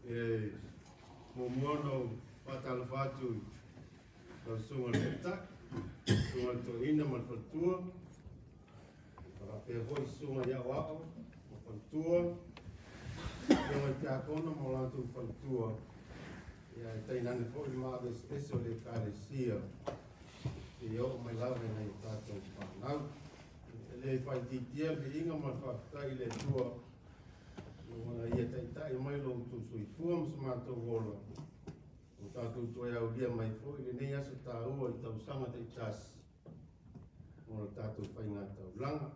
e momono patalfatu o sunga letak sunga to ina man fatua para pe hoi sunga ya wao fatua yang ta kono mo la tu fatua ya tainang fo ma des eso le carecia e eu mai lá vem ta to panau le fai ti dia de inga ma fa tai le tua no ia tai mai lo tu sui fuam ma to volo o tatu to ia o dia mai fo ile nei aso ta o i tau sanga te tas o tatu fai ngata langa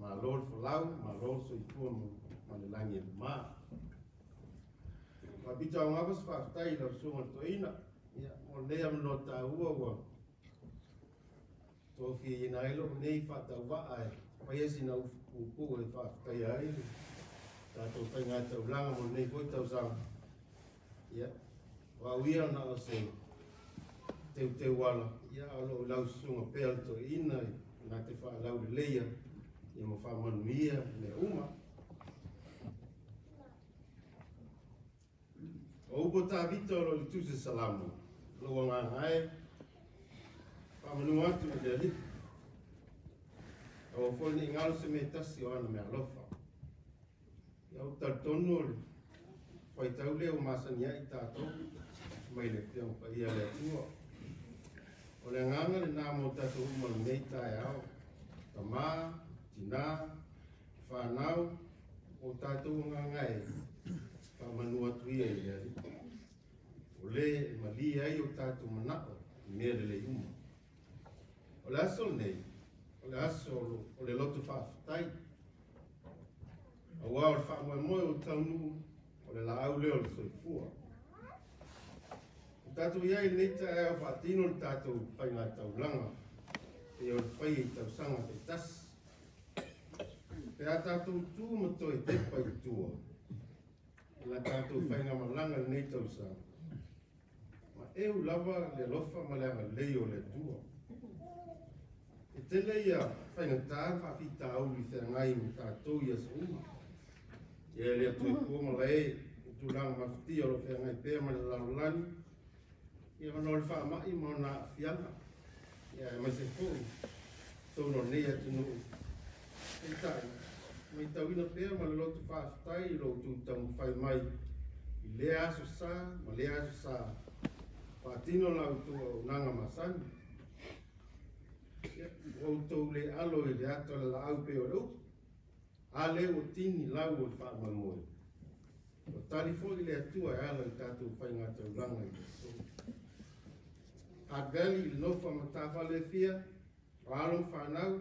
ma lor fo lau ma lor sui fuam ma le langi ma ma bita o ngavas fa tai lo sunga to ina ia o nei am no ta ua to fi ina ilo nei fa ta wa ai pa yesi na u e fa tai ai ta to fai ngata langa mo nei foi tau sang ia wa wia na o se te wala ia lo lau sunga pel to ina na te fa lau le leia ia mo fa manuia le uma o bota vito lo tu se salamu lo nga ai pa manu atu de li o fo ni ngal se metasi o ana me alofa ia o tartonu fai tau leo masania i tato mai le teo pa ia le tua o le nganga le nā mo tato uma le nei tae au tamā, tina, whanau o tato ngangai pa manu atu ia i le o le mali ai o tato manako mea le uma o le aso nei o le aso o le loto whaafitai a wā o le whaamoe o taunu o le la au leo le soifua o tato iai nei tae au whaatino le tato whai ngā taulanga e o le whai i tau sanga te tas pe a tato tū mato e te pai tua la tato whai ngā malanga le nei tau sanga ma eu lava le lofa ma le anga leo le tua e te leia whai ngā tā whawhita au li te ngai mo tato i as uma e le atu e kuonga la e tu lang mafti o lo fe ngai pe ma la lani ia ma no le fa mai mo na fiana ia ma se fu to no ne atu no e tai mai tau ina pe ma lo tu fa tai lo tu tam fai mai le aso sa ma le aso sa patino la tu nanga masan o to le alo le ato la au pe o ale o tini lau o fa ma mo o telefone le atua e ala i tatu whai ngā taulanga i so Adveli il no fa mata vale fia o alon whanau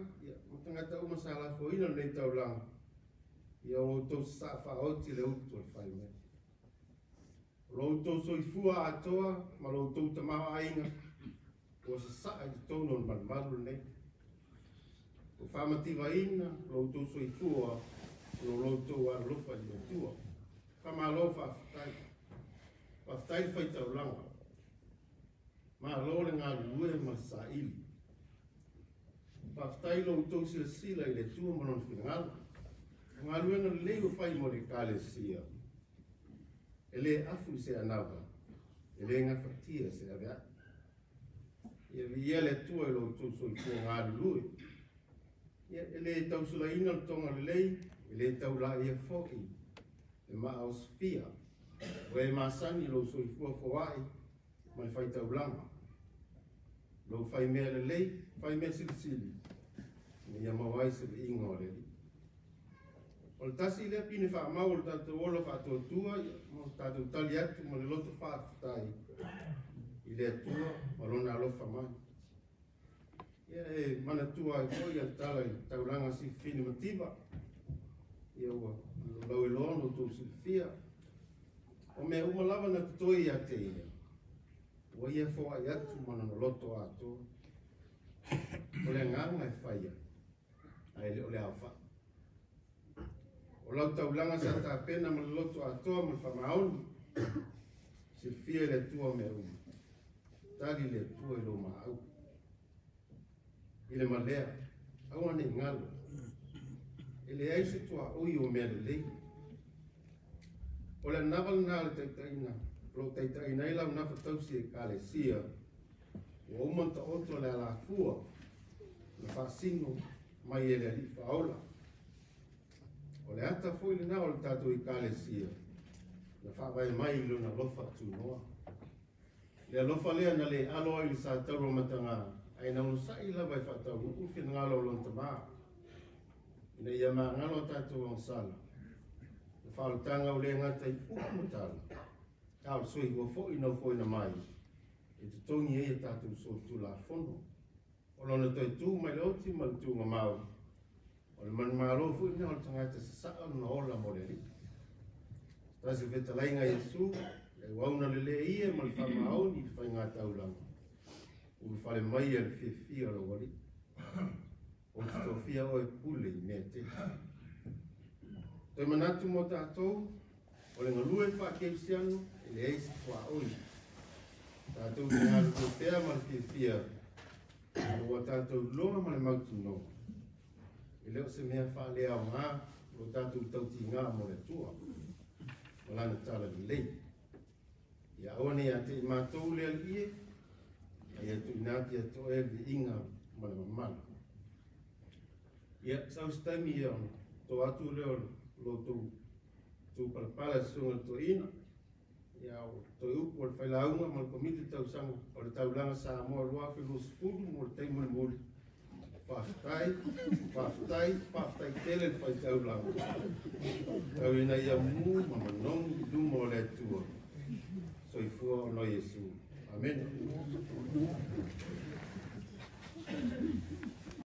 o tangata uma sa la fo ina nei taulanga ia o tau sa wha oti le utu al whai me lo tau soifua atoa ma lo tau tamawa ainga o se sa i tono man malu nei o whamativa ina lo tau soifua lo tau arofa i le tua kama lo whaftai whai taulanga ma lo le ngā lue ma sa ili whaftai lo tau sila i le tua manon whingala ngā lue ngā leo whai mo le kāle sia e le afu se anawa e le ngā whatia se avea e via le tua e lo tau soifua ngā lue e le tau sula ina tonga le lei e le tau la ia foki e ma aus fia o e masani lo soifua foai mai fai taulanga lo fai mea le lei fai mea silisili me ia mawai se le inga o le li o le tasi le pine wha mau o le tato olo wha tua mo tato tali atu mo le loto wha afitai i le atua ma lona alofa mai ia e mana tua i koi al tala i taulanga si fini mativa ia ua lau e lono tau silifia o mea uma lava na tutoi a te ia ua ia foa i atu mana no loto ato o le nganga e whaia ai o le awha o lau taulanga sa ta pena ma le loto ato ma le whamaonu silifia le tua mea uma tali le tua i lo maau i le malea au ane ngalo ele ai se tua oi o mea lei O le naval na le taitaina. Lo taitaina ila una fatausi e kalesia. O umanta oto le ala fua. Na whasino mai ele ali whaola. O le ata foi le nao le tatou i kalesia. Na whawai mai luna lofa tu noa. Le alofa lea na le alo i sa tauro matanga. Ai na unusa i lawa i whatau. Ufi na ngalo lonta maa. Ina ia maa ngalo tatou ang sala. Na whaolutanga o le ngata i ukumutala. Tau sui ua fo i nau fo i na mai. E te tongi e tatou so tu la fono. O lona toi tu mai le oti ma le tu ngā mau. O le manu maaro fu i na o le tangata sa saa na ola mo le ri. Tasi veta lainga Yesu. E wauna le le ia ma le whamao ni whai ngā taulanga. Ui whale mai al fia lo wari. O te tō fia o e pule i mea te. Toi manatu mo tātou. O le ngalue whakeusiano. E le eisi kua oi. Tātou ki ngā ruto pēr ma le fia. O tātou loa ma le mautu no. E leo se mea whale au ngā. O tātou tauti ngā mo le tua. Malana tala ni lei. Ia awane a te mātou lea lie. Ia tu inati a to e vi inga ma le mamana. Ia saustaimi ia to atu leo lo tu palapala sunga to ina. Ia o to upu o le whailaunga ma le komite tau sanga o le taulanga sa moa ruafi lo spuru mo le teimu le mori. Whaftai tele le whai taulanga. Tau ina ia mu ma manongi i lumo o le tua. Soifua o no Yesu. Amen.